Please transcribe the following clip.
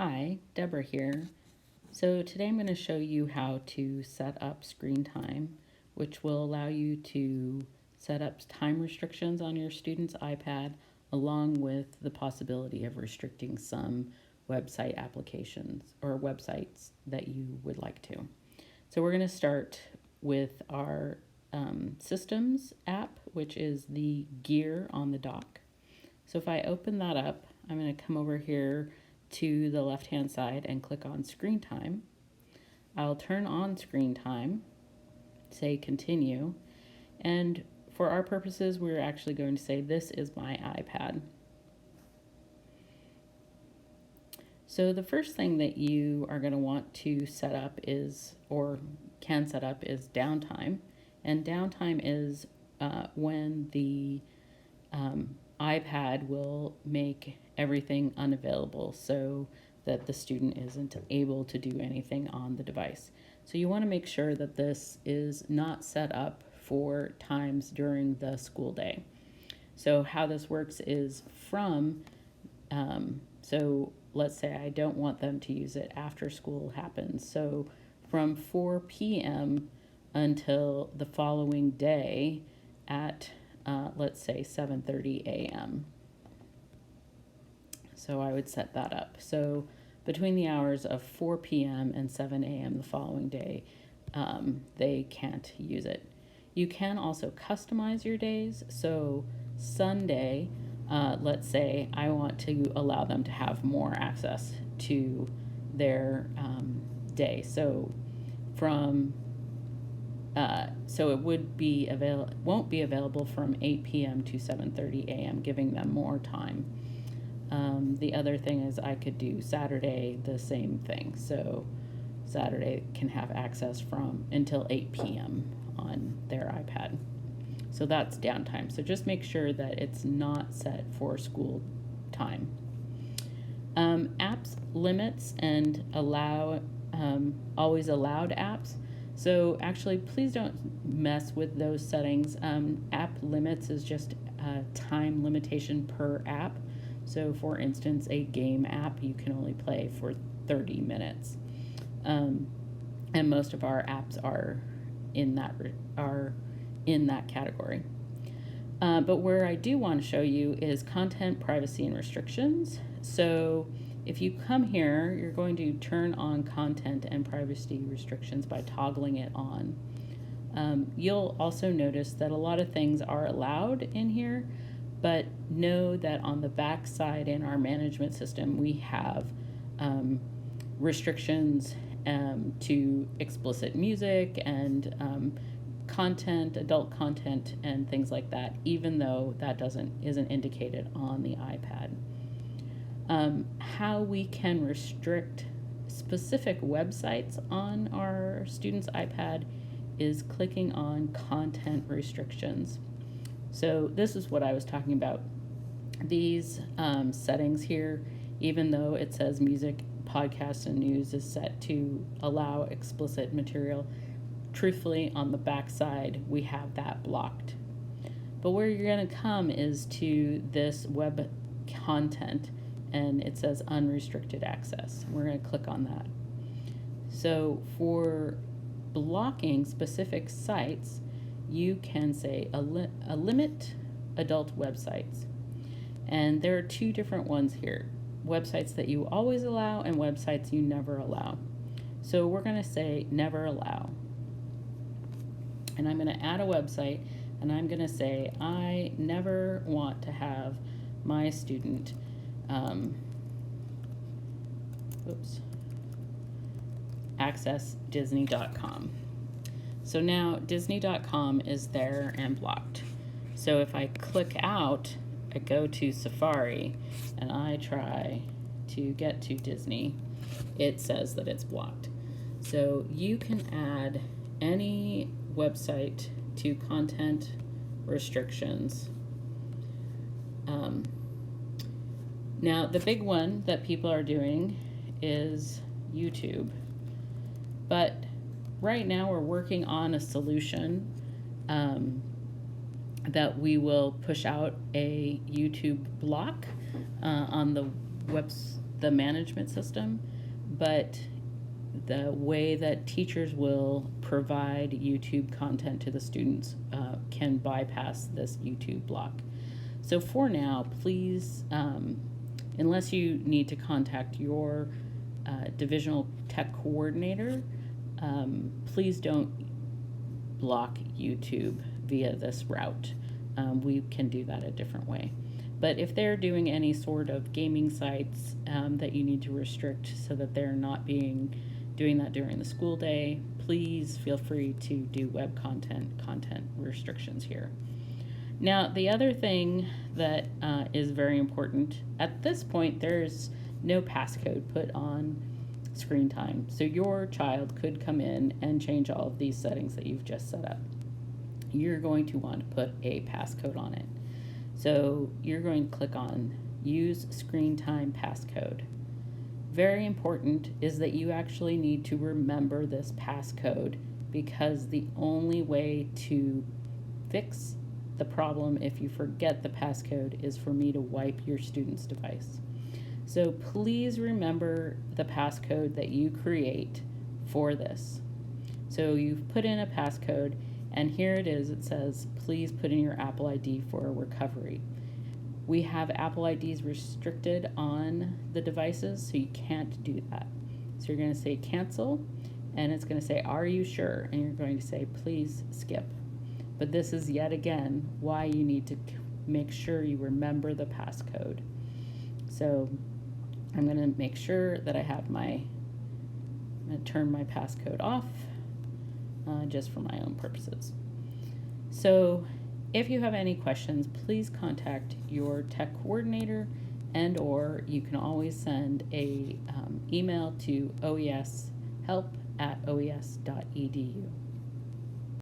Hi, Deborah here. So today I'm going to show you how to set up screen time, which will allow you to set up time restrictions on your student's iPad, along with the possibility of restricting some website applications or websites that you would like to. So we're going to start with our Systems app, which is the gear on the dock. So if I open that up, I'm going to come over here to the left-hand side and click on Screen Time. I'll turn on Screen Time, say Continue, and for our purposes, we're actually going to say this is my iPad. So the first thing that you are going to want to set up is, or can set up, is downtime. And downtime is when the iPad will make everything unavailable so that the student isn't able to do anything on the device. So you want to make sure that this is not set up for times during the school day. So how this works is so let's say I don't want them to use it after school happens. So from 4 p.m. until the following day at let's say 7:30 a.m. So I would set that up. So between the hours of 4 p.m. and 7 a.m. the following day, they can't use it. You can also customize your days. So Sunday, let's say I want to allow them to have more access to their day. So from so it won't be available from 8 p.m. to 7:30 a.m., giving them more time. The other thing is I could do Saturday the same thing. So Saturday can have access from until 8 p.m. on their iPad. So that's downtime. So just make sure that it's not set for school time. Apps limits and allow always allowed apps. So actually, please don't mess with those settings. App limits is just a time limitation per app. So for instance, a game app, you can only play for 30 minutes. And most of our apps are in that category. But where I do want to show you is content privacy and restrictions. So if you come here, you're going to turn on content and privacy restrictions by toggling it on. You'll also notice that a lot of things are allowed in here, but know that on the back side in our management system, we have restrictions to explicit music and content, adult content, and things like that, even though that isn't indicated on the iPad. How we can restrict specific websites on our student's iPad is clicking on content restrictions. So this is what I was talking about. These settings here, even though it says music, podcasts, and news is set to allow explicit material, truthfully, on the back side, we have that blocked. But where you're going to come is to this web content, and it says unrestricted access. We're going to click on that. So for blocking specific sites, you can say limit adult websites. And there are two different ones here: websites that you always allow and websites you never allow. So we're going to say never allow. And I'm going to add a website, and I'm going to say I never want to have my student access Disney.com. So now Disney.com is there and blocked. So if I click out, I go to Safari, and I try to get to Disney, it says that it's blocked. So you can add any website to content restrictions. Now, the big one that people are doing is YouTube. But right now we're working on a solution that we will push out a YouTube block on the the management system, but the way that teachers will provide YouTube content to the students can bypass this YouTube block. So for now, please, unless you need to contact your divisional tech coordinator, please don't block YouTube via this route. We can do that a different way. But if they're doing any sort of gaming sites that you need to restrict so that they're not doing that during the school day, please feel free to do web content restrictions here. Now, the other thing that is very important, at this point, there's no passcode put on screen time. So your child could come in and change all of these settings that you've just set up. You're going to want to put a passcode on it. So you're going to click on Use Screen Time Passcode. Very important is that you actually need to remember this passcode, because the only way to fix the problem if you forget the passcode is for me to wipe your student's device. So please remember the passcode that you create for this. So you've put in a passcode, and here it is. It says, please put in your Apple ID for recovery. We have Apple IDs restricted on the devices, so you can't do that. So you're going to say cancel, and it's going to say, are you sure? And you're going to say, please skip. But this is yet again why you need to make sure you remember the passcode. So I'm going to make sure that I have I'm going to turn my passcode off just for my own purposes. So if you have any questions, please contact your tech coordinator, and or you can always send a email to oeshelp@oes.edu.